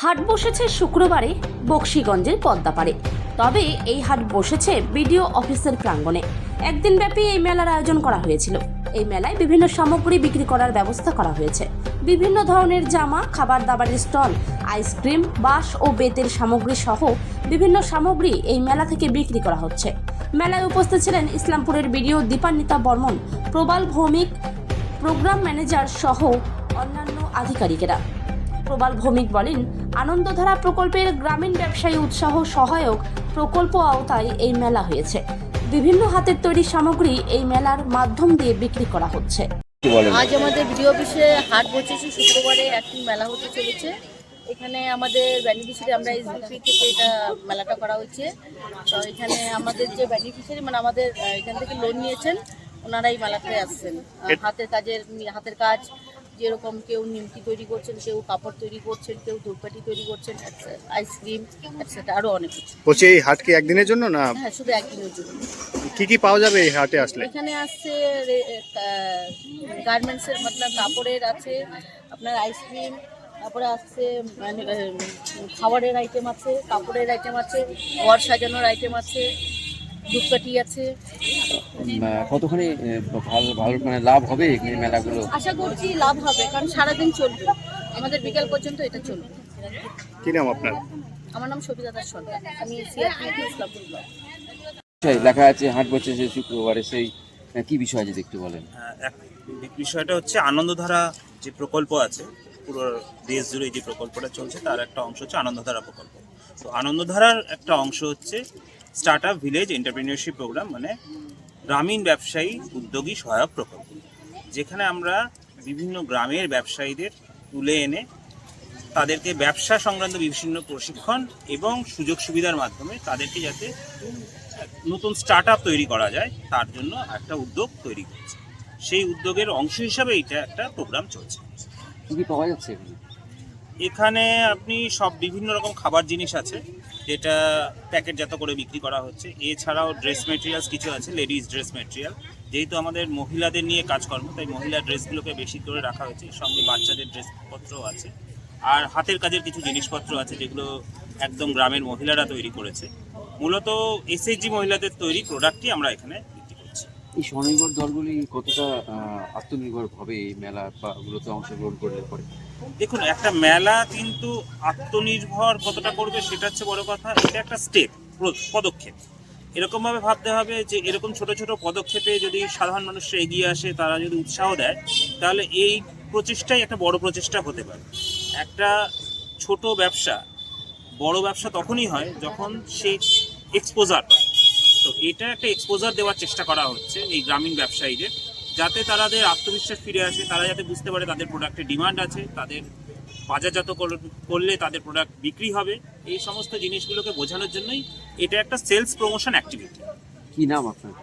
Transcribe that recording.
হাট বসেছে শুক্রবারে বকশীগঞ্জের পদ্মাপাড়ে। তবে এই হাট বসেছে বিডিও অফিসের প্রাঙ্গণে। একদিন ব্যাপী এই মেলার আয়োজন করা হয়েছিল। এই মেলায় বিভিন্ন সামগ্রী বিক্রি করার ব্যবস্থা করা হয়েছে। বিভিন্ন ধরনের জামা, খাবার দাবারের স্টল, আইসক্রিম, বাঁশ ও বেতের সামগ্রী সহ বিভিন্ন সামগ্রী এই মেলা থেকে বিক্রি করা হচ্ছে। মেলায় উপস্থিত ছিলেন ইসলামপুরের বিডিও দীপান্বিতা বর্মন, প্রবাল ভৌমিক, প্রোগ্রাম ম্যানেজার সহ অন্যান্য আধিকারিকেরা। প্রবাল ভৌমিক বলেন, আনন্দধারা প্রকল্পের গ্রামীণ ব্যবসায়ী উৎসাহ সহায়ক প্রকল্প আওতায় এই মেলা হয়েছে। বিভিন্ন হাতের তৈরি সামগ্রী এই মেলার মাধ্যম দিয়ে বিক্রি করা হচ্ছে। আজ আমাদের বিডিও অফিসে হাট বসেছে, শুক্রবারে একটি মেলা হতে চলেছে। এখানে আমাদের বেনিফিশিয়ারি, আমরা এসবিপি থেকে এটা মেলাটা করা হচ্ছে। তো এখানে আমাদের যে বেনিফিশিয়ারি মানে আমাদের এখান থেকে লোন নিয়েছেন, ওনারা এই মেলাতে আসছেন। হাতের কাজ যেরকম কেউ নিমকি তৈরি করছেন, কেউ কাপড় তৈরি করছেন, কেউ ধূপকাঠি তৈরি করছেন, আইসক্রিম এটসেট্রা আরও অনেক কিছু। বলছি এই হাট কি একদিনের জন্য না? হ্যাঁ, শুধু একদিনের জন্য। কি পাওয়া যাবে এই হাটে আসলে? এখানে আসছে গার্মেন্টসের মতলব কাপড়ের আছে, আপনার আইসক্রিম, তারপরে আসছে মানে খাবারের আইটেম আছে, কাপড়ের আইটেম আছে, ঘর সাজানোর আইটেম আছে, ধূপকাঠি আছে। কতখানি ভালো মানে লাভ হবে এই মেলাগুলো? আশা করছি লাভ হবে, কারণ সারাদিন চলবে, আমাদের বিকাল পর্যন্ত এটা চলবে। কি নাম আপনার? আমার নাম সবিতা দাস সরকার, আমি সিআরপি ইসলামপুর ব্লক। লেখা আছে হাট বসেছে শুক্রবারে, সেই কি বিষয় যদি একটু বলেন। বিষয়টা হচ্ছে আনন্দধারা যে প্রকল্প আছে, পুরো দেশ জুড়ে যে প্রকল্পটা চলছে তার একটা অংশ হচ্ছে আনন্দধারা প্রকল্প। তো আনন্দধারার একটা অংশ হচ্ছে start up village entrepreneurship programme, মানে গ্রামীণ ব্যবসায়ী উদ্যোগী সহায়ক প্রকল্প, যেখানে আমরা বিভিন্ন গ্রামের ব্যবসায়ীদের তুলে এনে তাদেরকে ব্যবসা সংক্রান্ত বিভিন্ন প্রশিক্ষণ এবং সুযোগ সুবিধার মাধ্যমে তাদেরকে যাতে নতুন স্টার্ট আপ তৈরি করা যায় তার জন্য একটা উদ্যোগ তৈরি করছে। সেই উদ্যোগের অংশ হিসাবে এটা একটা প্রোগ্রাম চলছে। কি পাওয়া যাচ্ছে এখানে? আপনি সব বিভিন্ন রকম খাবার জিনিস আছে যেটা প্যাকেটজাত করে বিক্রি করা হচ্ছে। এছাড়াও ড্রেস মেটেরিয়ালস কিছু আছে, লেডিস ড্রেস মেটেরিয়াল, যেহেতু আমাদের মহিলাদের নিয়ে কাজকর্ম তাই মহিলা ড্রেসগুলোকে বেশি করে রাখা হয়েছে। এর সঙ্গে বাচ্চাদের ড্রেসপত্রও আছে, আর হাতের কাজের কিছু জিনিসপত্র আছে যেগুলো একদম গ্রামের মহিলারা তৈরি করেছে। মূলত এসএইচজি মহিলাদের তৈরি প্রোডাক্টই আমরা এখানে বিক্রি করছি। এই স্বনির্ভর দলগুলি কতটা আত্মনির্ভর হবে এই মেলা বা ওগুলোতে অংশগ্রহণ করলে পরে? দেখুন, একটা মেলা কিন্তু আত্মনির্ভর কতটা করবে সেটা হচ্ছে বড় কথা। এটা একটা স্টেপ, পদক্ষেপ। এরকমভাবে ভাবতে হবে যে এরকম ছোট ছোট পদক্ষেপে যদি সাধারণ মানুষরা এগিয়ে আসে, তারা যদি উৎসাহ দেয়, তাহলে এই প্রচেষ্টাই একটা বড় প্রচেষ্টা হতে পারে। একটা ছোট ব্যবসা বড় ব্যবসা তখনই হয় যখন সে এক্সপোজার পায়। তো এটা একটা এক্সপোজার দেওয়ার চেষ্টা করা হচ্ছে এই গ্রামীণ ব্যবসায়ীদের, যাতে তাদের আত্মবিশ্বাস ফিরে আসে, তারা যাতে বুঝতে পারে তাদের প্রোডাক্টের ডিমান্ড আছে, তাদের বাজারজাত করলে তাদের প্রোডাক্ট বিক্রি হবে। এই সমস্ত জিনিসগুলোকে বোঝানোর জন্যই এটা একটা সেলস প্রমোশন অ্যাক্টিভিটি। কি নাম আপনার?